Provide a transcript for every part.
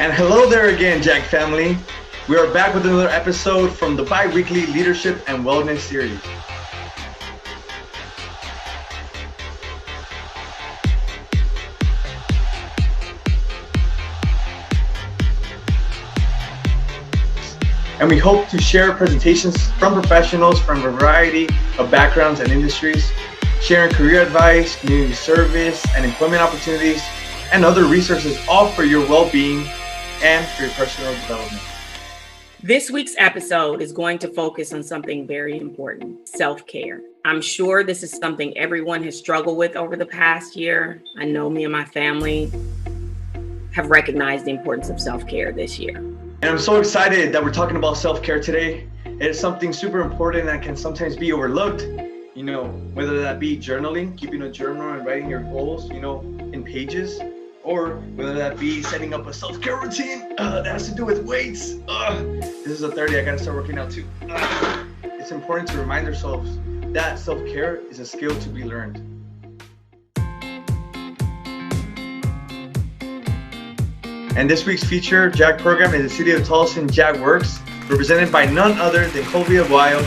And hello there again, Jack family. We are back with another episode from the bi-weekly Leadership and Wellness series. And we hope to share presentations from professionals from a variety of backgrounds and industries, sharing career advice, community service, and employment opportunities, and other resources, all for your well-being and for your personal development. This week's episode is going to focus on something very important: self-care. I'm sure this is something everyone has struggled with over the past year. I know me and my family have recognized the importance of self-care this year. And I'm so excited that we're talking about self-care today. It's something super important that can sometimes be overlooked, whether that be journaling, keeping a journal and writing your goals, in pages, or whether that be setting up a self-care routine that has to do with weights. This is a 30, I gotta start working out too. It's important to remind ourselves that self-care is a skill to be learned. And this week's feature Jack program is the City of Tolleson Jack Works, represented by none other than Colby Aguayo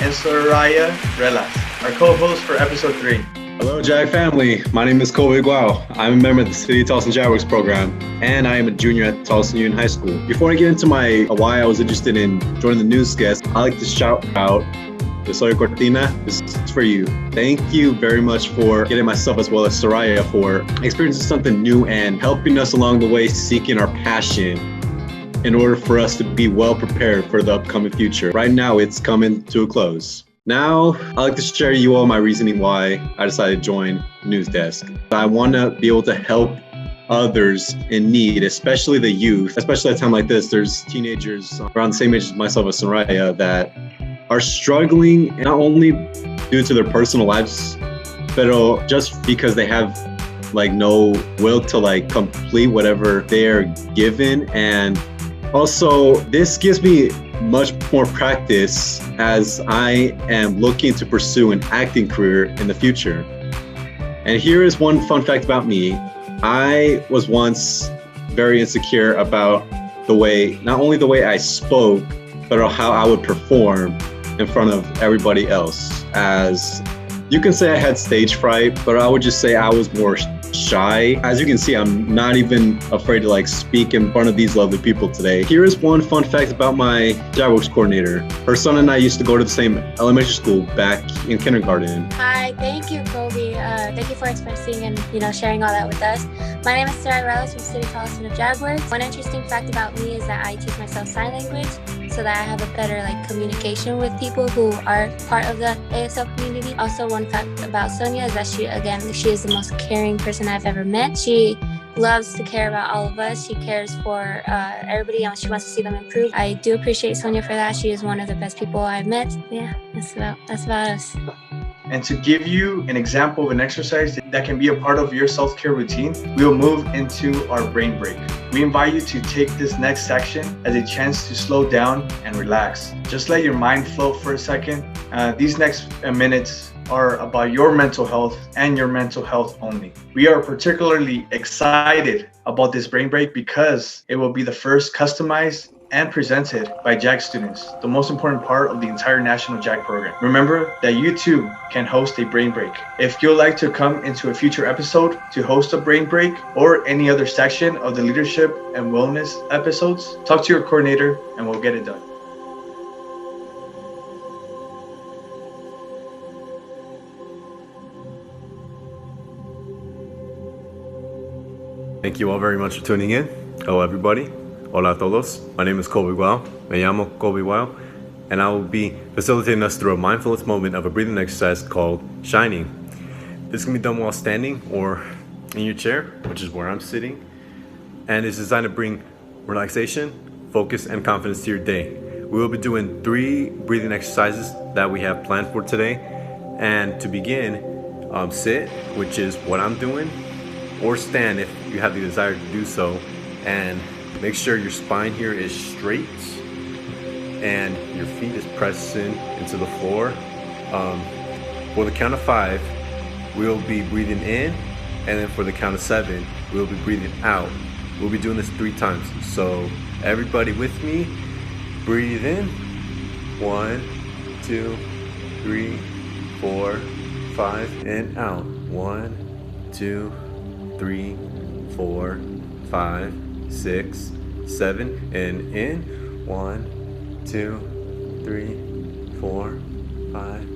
and Soraya Relas, our co-hosts for episode 3. Hello, Jack family. My name is Colby Aguayo. I'm a member of the City of Tolleson Jack Works program, and I am a junior at Tolleson Union High School. Before I get into why I was interested in joining the newscast, I'd like to shout out to Soy Cortina. This is for you. Thank you very much for getting myself as well as Soraya for experiencing something new and helping us along the way, seeking our passion in order for us to be well prepared for the upcoming future. Right now, it's coming to a close. Now, I'd like to share you all my reasoning why I decided to join News Desk. I want to be able to help others in need, especially the youth. Especially at a time like this, there's teenagers around the same age as myself as Soraya that are struggling not only due to their personal lives, but just because they have no will to complete whatever they're given. And also, this gives me much more practice as I am looking to pursue an acting career in the future. And here is one fun fact about me. I was once very insecure about not only the way I spoke, but how I would perform in front of everybody else. As you can say I had stage fright, but I would just say I was more shy. As you can see, I'm not even afraid to speak in front of these lovely people today. Here is one fun fact about my Jack Works coordinator. Her son and I used to go to the same elementary school back in kindergarten. Hi, thank you, Colby. Thank you for expressing and sharing all that with us. My name is Sarah Relas from City Tolleson of Jack Works. One interesting fact about me is that I teach myself sign language so that I have a better communication with people who are part of the ASL community. Also, one fact about Sonia is that she is the most caring person I've ever met. She loves to care about all of us. She cares for everybody and she wants to see them improve. I do appreciate Sonia for that. She is one of the best people I've met. Yeah, that's about us. And to give you an example of an exercise that can be a part of your self-care routine, we will move into our brain break. We invite you to take this next section as a chance to slow down and relax. Just let your mind float for a second. These next minutes are about your mental health and your mental health only. We are particularly excited about this brain break because it will be the first customized and presented by Jack students, the most important part of the entire National Jack program. Remember that you too can host a brain break. If you'd like to come into a future episode to host a brain break or any other section of the leadership and wellness episodes, talk to your coordinator and we'll get it done. Thank you all very much for tuning in. Hello, everybody. Hola a todos. My name is Colby Aguayo. Me llamo Colby Aguayo, and I will be facilitating us through a mindfulness moment of a breathing exercise called Shining. This can be done while standing or in your chair, which is where I'm sitting, and it's designed to bring relaxation, focus, and confidence to your day. We will be doing 3 breathing exercises that we have planned for today. And to begin, sit, which is what I'm doing, or stand if you have the desire to do so, and make sure your spine here is straight and your feet is pressing into the floor. For the count of 5, we'll be breathing in, and then for the count of 7, we'll be breathing out. We'll be doing this 3 times. So everybody with me, breathe in. 1, 2, 3, 4, 5, and out. 1, 2, 3, 4, 5, 6, 7, and in. 1, 2, 3, 4, 5,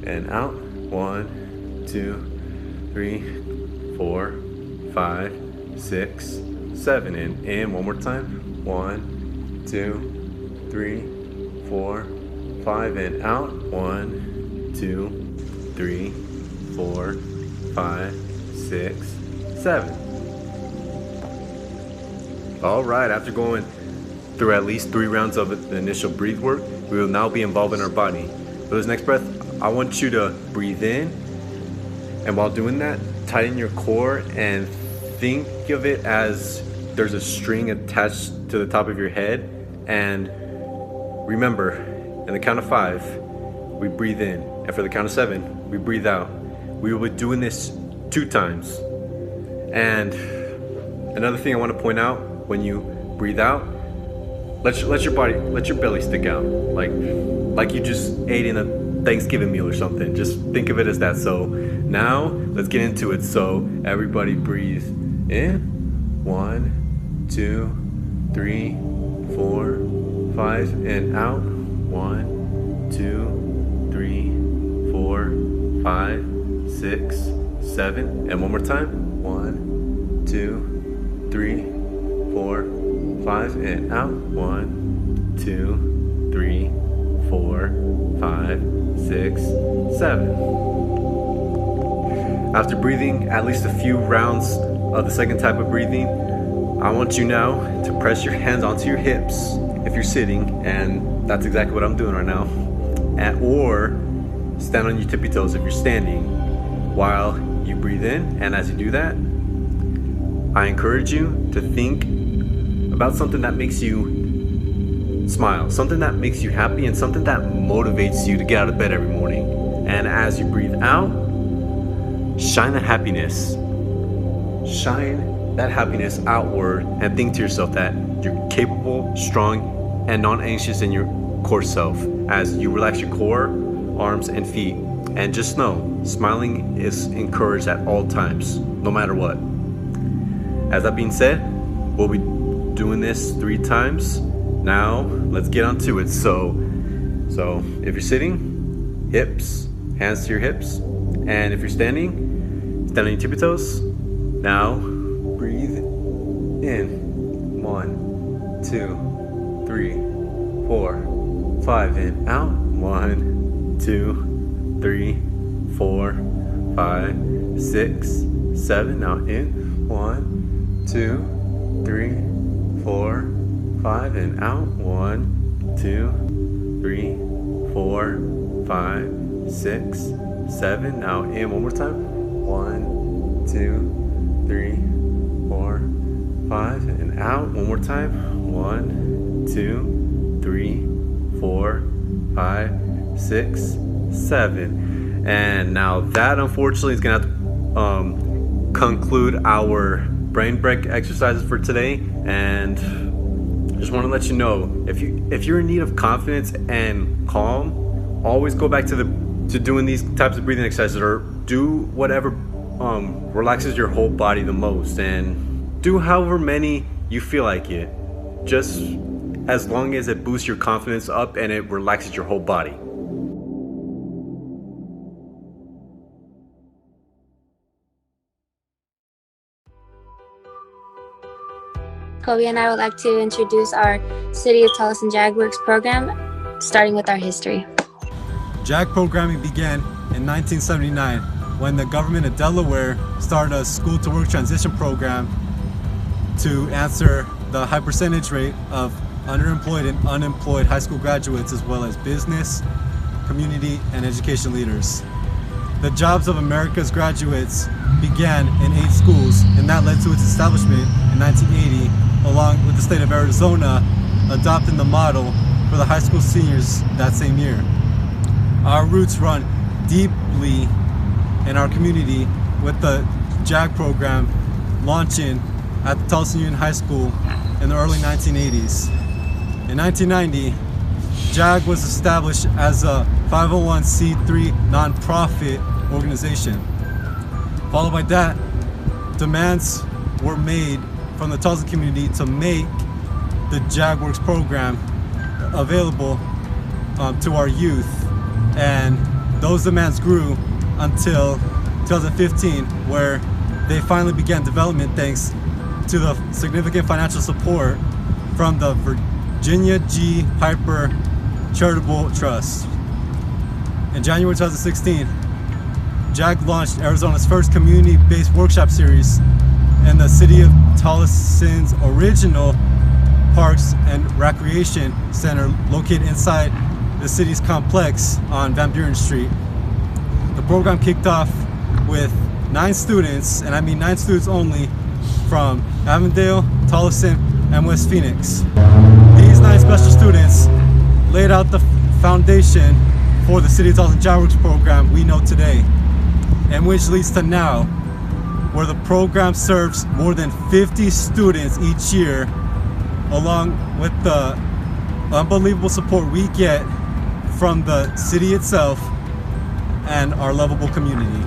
and out. 1, 2, 3, 4, 5, 6, 7, and in. One more time. 1, 2, 3, 4, 5, and out. 1, 2, 3, 4, 5, 6, 7. All right, after going through at least 3 rounds of the initial breathe work, we will now be involving our body. For this next breath, I want you to breathe in, and while doing that, tighten your core and think of it as there's a string attached to the top of your head. And remember, in the count of 5, we breathe in, and for the count of 7, we breathe out. We will be doing this 2 times. And another thing I want to point out, when you breathe out, let your belly stick out, like you just ate in a Thanksgiving meal or something. Just think of it as that. So now let's get into it. So everybody breathe in. 1, 2, 3, 4, 5, and out. 1, 2, 3, 4, 5, 6, 7, and one more time. 1, 2, 3, 4, 5, and out. 1, 2, 3, 4, 5, 6, 7. After breathing at least a few rounds of the second type of breathing, I want you now to press your hands onto your hips if you're sitting, and that's exactly what I'm doing right now. Or stand on your tippy toes if you're standing while you breathe in. And as you do that, I encourage you to think about something that makes you smile, something that makes you happy, and something that motivates you to get out of bed every morning. And as you breathe out, shine that happiness. Shine that happiness outward and think to yourself that you're capable, strong, and non-anxious in your core self as you relax your core, arms, and feet. And just know, smiling is encouraged at all times, no matter what. As that being said, we'll be doing this 3 times. Now, let's get on to it. So if you're sitting, hips, hands to your hips. And if you're standing, stand on your tippy toes. Now, breathe in. 1, 2, 3, 4, 5, and out. 1, 2, 3, 4, 5, 6, 7. Now in. 1, 2, 3, 4, 5, and out. 1, 2, 3, 4, 5, 6, 7. Now in. One more time. 1, 2, 3, 4, 5, and out. One more time. 1, 2, 3, 4, 5, 6, 7. And now that unfortunately is gonna have to conclude our brain break exercises for today. And just want to let you know, if you're in need of confidence and calm, always go back to doing these types of breathing exercises, or do whatever relaxes your whole body the most, and do however many you feel like it, just as long as it boosts your confidence up and it relaxes your whole body. Kobe and I would like to introduce our City of Tolleson JAG Works program, starting with our history. JAG programming began in 1979 when the government of Delaware started a school-to-work transition program to answer the high percentage rate of underemployed and unemployed high school graduates, as well as business, community, and education leaders. The Jobs of America's graduates began in 8 schools, and that led to its establishment in 1980, along with the state of Arizona adopting the model for the high school seniors that same year. Our roots run deeply in our community, with the JAG program launching at the Tolleson Union High School in the early 1980s. In 1990, JAG was established as a 501c3 nonprofit organization. Followed by that, demands were made from the Tolleson community to make the JAGWorks program available to our youth, and those demands grew until 2015, where they finally began development thanks to the significant financial support from the Virginia G. Piper Charitable Trust. In January 2016, JAG launched Arizona's first community-based workshop series in the city of Tolleson's original Parks and Recreation Center located inside the city's complex on Van Buren Street. The program kicked off with 9 students, and I mean 9 students only, from Avondale, Tolleson, and West Phoenix. These 9 special students laid out the foundation for the City of Tolleson JAGWorks program we know today, and which leads to now, where the program serves more than 50 students each year, along with the unbelievable support we get from the city itself and our lovable community.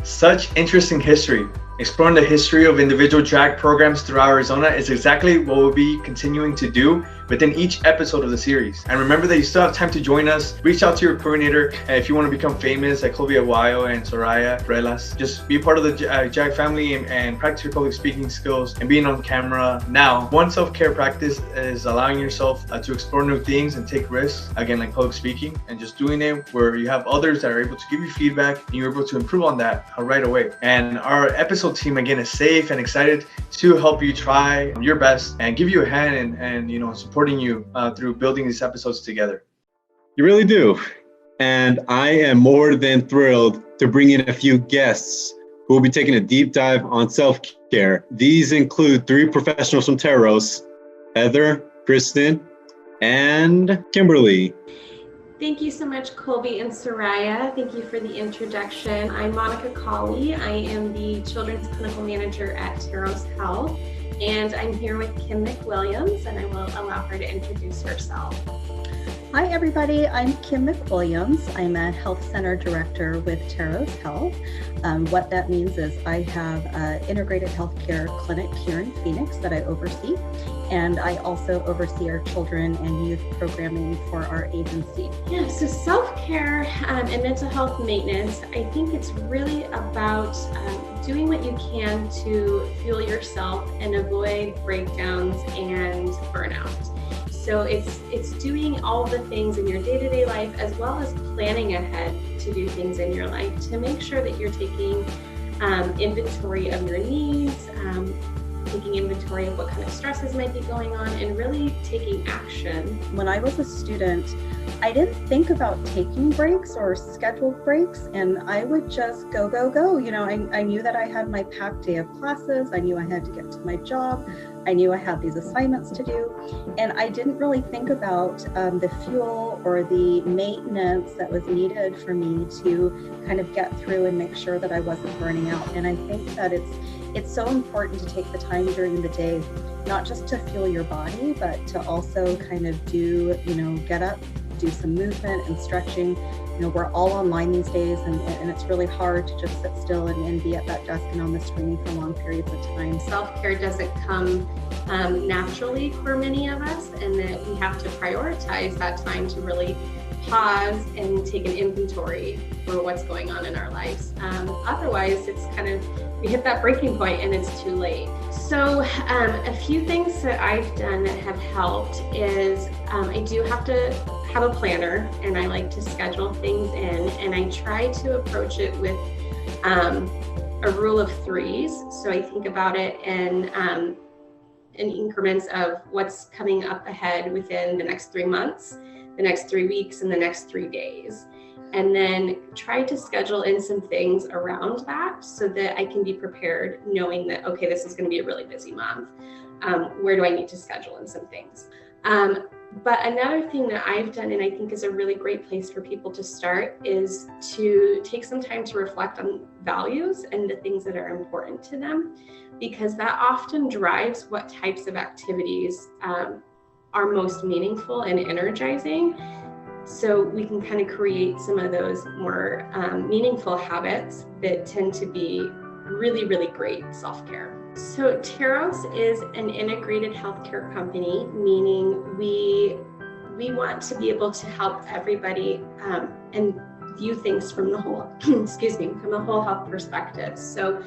Such interesting history. Exploring the history of individual JAG programs throughout Arizona is exactly what we'll be continuing to do within each episode of the series. And remember that you still have time to join us. Reach out to your coordinator. And if you want to become famous like Clovia Aguayo and Soraya Brelas, just be part of the JAG family and practice your public speaking skills and being on camera. Now, one self-care practice is allowing yourself to explore new things and take risks, again, like public speaking, and just doing it where you have others that are able to give you feedback and you're able to improve on that right away. And our episode team, again, is safe and excited to help you try your best and give you a hand and you know, supporting you through building these episodes together. You really do. And I am more than thrilled to bring in a few guests who will be taking a deep dive on self-care. These include 3 professionals from Teros: Heather, Kristen, and Kimberly. Thank you so much, Colby and Soraya. Thank you for the introduction. I'm Monica Colley. I am the Children's Clinical Manager at Teros Health, and I'm here with Kim McWilliams, and I will allow her to introduce herself. Hi, everybody. I'm Kim McWilliams. I'm a Health Center Director with Teros Health. What that means is I have an integrated healthcare clinic here in Phoenix that I oversee, and I also oversee our children and youth programming for our agency. Yeah, so self-care and mental health maintenance, I think it's really about doing what you can to fuel yourself and avoid breakdowns and burnout. So it's doing all the things in your day-to-day life, as well as planning ahead to do things in your life to make sure that you're taking inventory of your needs, taking inventory of what kind of stresses might be going on, and really taking action. When I was a student, I didn't think about taking breaks or scheduled breaks, and I would just go, go, go. You know, I knew that I had my packed day of classes. I knew I had to get to my job. I knew I had these assignments to do, and I didn't really think about the fuel or the maintenance that was needed for me to kind of get through and make sure that I wasn't burning out. And I think that it's so important to take the time during the day, not just to fuel your body, but to also kind of do, you know, get up, do some movement and stretching. You know, we're all online these days, and it's really hard to just sit still and be at that desk and on the screen for long periods of time. Self-care doesn't come naturally for many of us, and that we have to prioritize that time to really pause and take an inventory for what's going on in our lives. Otherwise, it's kind of, we hit that breaking point and it's too late. So a few things that I've done that have helped is I do have to have a planner, and I like to schedule things in, and I try to approach it with a rule of 3s. So I think about it in increments of what's coming up ahead within the next 3 months, the next 3 weeks, and the next 3 days. And then try to schedule in some things around that so that I can be prepared, knowing that, okay, this is going to be a really busy month. Where do I need to schedule in some things? But another thing that I've done, and I think is a really great place for people to start, is to take some time to reflect on values and the things that are important to them, because that often drives what types of activities are most meaningful and energizing. So we can kind of create some of those more meaningful habits that tend to be really, really great self-care. So Teros is an integrated healthcare company, meaning we want to be able to help everybody and view things from the whole, from the whole health perspective. So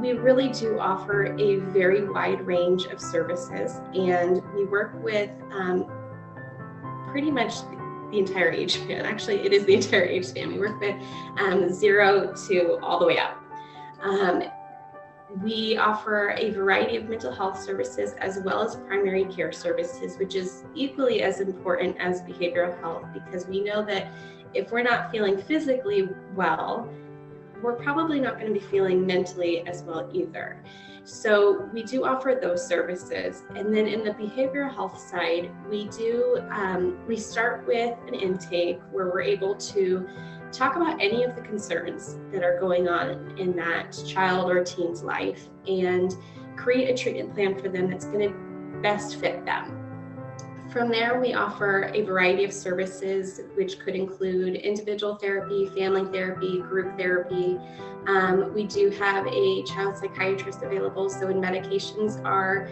we really do offer a very wide range of services, and we work with pretty much the entire age span. Actually, it is the entire age span. We work with 0 to all the way up. We offer a variety of mental health services as well as primary care services, which is equally as important as behavioral health, because we know that if we're not feeling physically well, we're probably not going to be feeling mentally as well either. So we do offer those services. And then in the behavioral health side, we start with an intake where we're able to talk about any of the concerns that are going on in that child or teen's life and create a treatment plan for them that's going to best fit them. From there, we offer a variety of services, which could include individual therapy, family therapy, group therapy. We do have a child psychiatrist available, so when medications are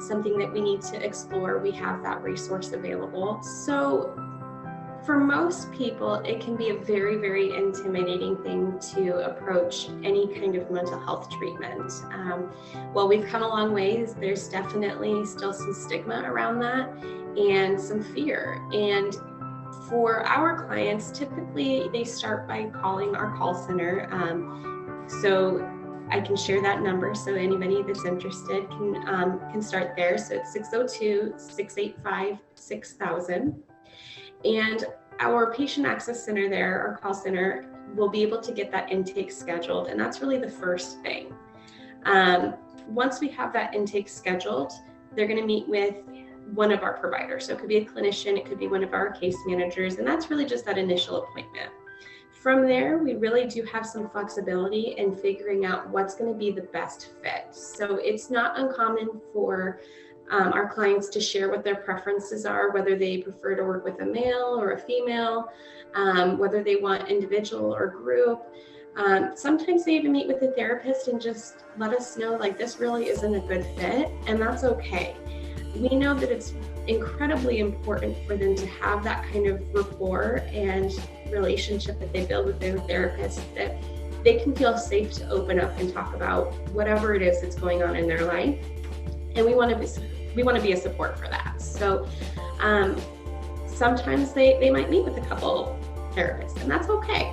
something that we need to explore, we have that resource available. So for most people, it can be a very, very intimidating thing to approach any kind of mental health treatment. While we've come a long ways, there's definitely still some stigma around that and some fear. And for our clients, typically they start by calling our call center. So I can share that number so anybody that's interested can start there. So it's 602-685-6000. And our patient access center there, our call center, will be able to get that intake scheduled. And that's really the first thing. Once we have that intake scheduled, they're going to meet with one of our providers. So it could be a clinician, it could be one of our case managers, and that's really just that initial appointment. From there, we really do have some flexibility in figuring out what's going to be the best fit. So it's not uncommon for our clients to share what their preferences are, whether they prefer to work with a male or a female, whether they want individual or group. Sometimes they even meet with a therapist and just let us know, like, this really isn't a good fit, and that's okay. We know that it's incredibly important for them to have that kind of rapport and relationship that they build with their therapist, that they can feel safe to open up and talk about whatever it is that's going on in their life. And we want to be a support for that. So sometimes they might meet with a couple therapists, and that's okay.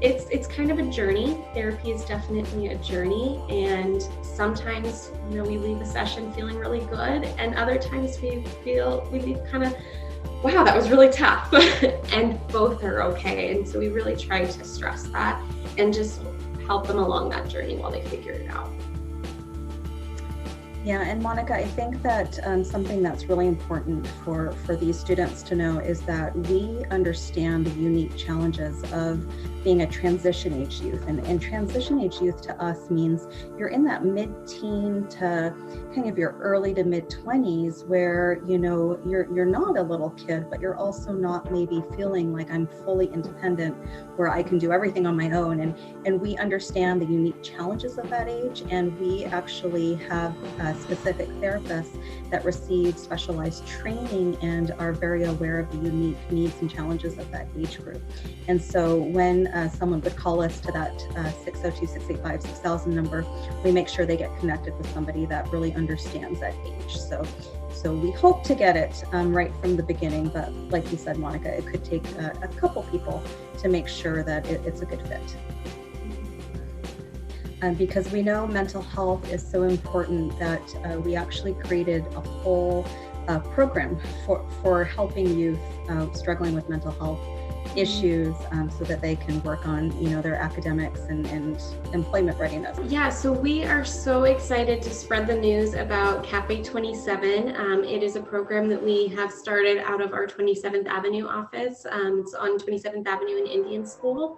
It's kind of a journey. Therapy is definitely a journey, and sometimes we leave a session feeling really good, and other times we leave kind of, wow, that was really tough. And both are okay. And so we really try to stress that and just help them along that journey while they figure it out. Yeah, and Monica, I think that something that's really important for these students to know is that we understand the unique challenges of being a transition age youth. And transition age youth to us means you're in that mid-teen to kind of your early to mid-20s where, you're not a little kid, but you're also not maybe feeling like I'm fully independent, where I can do everything on my own. And we understand the unique challenges of that age, and we actually have specific therapists that receive specialized training and are very aware of the unique needs and challenges of that age group. And so when someone would call us to that 602-685-6000 number, we make sure they get connected with somebody that really understands that age. So we hope to get it right from the beginning, but like you said, Monica, it could take a couple people to make sure that it's a good fit. Because we know mental health is so important that we actually created a whole program for helping youth struggling with mental health issues so that they can work on, their academics and employment readiness. Yeah, so we are so excited to spread the news about Cafe 27. It is a program that we have started out of our 27th Avenue office. It's on 27th Avenue in Indian School.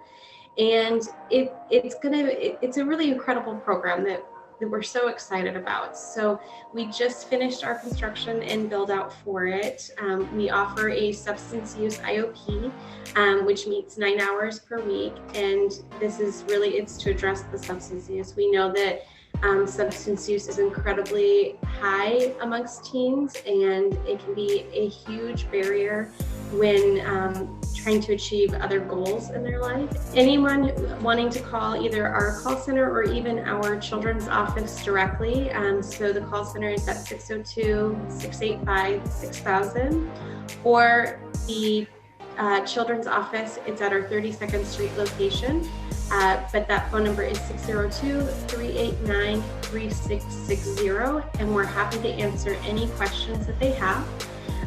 And it's a really incredible program that we're so excited about. So we just finished our construction and build out for it. We offer a substance use IOP, which meets 9 hours per week. And this is really, it's to address the substance use. We know that substance use is incredibly high amongst teens, and it can be a huge barrier when trying to achieve other goals in their life. Anyone wanting to call either our call center or even our children's office directly, so the call center is at 602-685-6000, or the children's office, it's at our 32nd Street location, but that phone number is 602-389-3660, and we're happy to answer any questions that they have.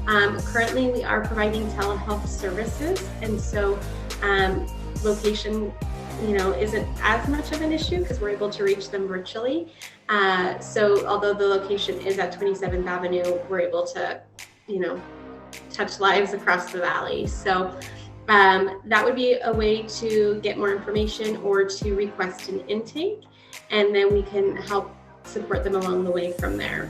Currently, we are providing telehealth services, and so location, isn't as much of an issue because we're able to reach them virtually. So although the location is at 27th Avenue, we're able to, touch lives across the valley. So that would be a way to get more information or to request an intake, and then we can help support them along the way from there.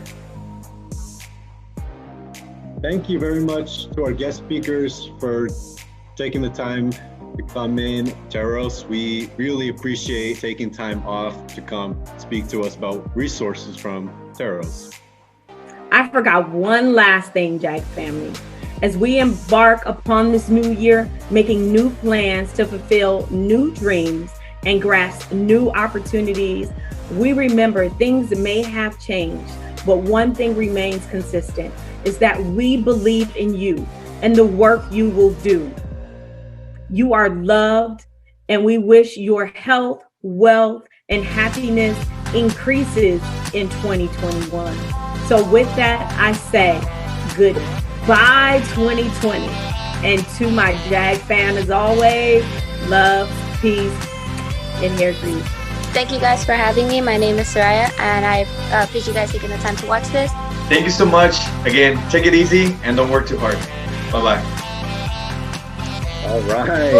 Thank you very much to our guest speakers for taking the time to come in. Terros, we really appreciate taking time off to come speak to us about resources from Terros. I forgot one last thing, JAG family. As we embark upon this new year, making new plans to fulfill new dreams and grasp new opportunities, we remember things may have changed, but one thing remains consistent, is that we believe in you and the work you will do. You are loved, and we wish your health, wealth, and happiness increases in 2021. So with that, I say goodbye 2020. And to my JAG fan, as always, love, peace, and hair grease. Thank you guys for having me. My name is Soraya, and I appreciate you guys taking the time to watch this. Thank you so much. Again, take it easy and don't work too hard. Bye-bye. All right.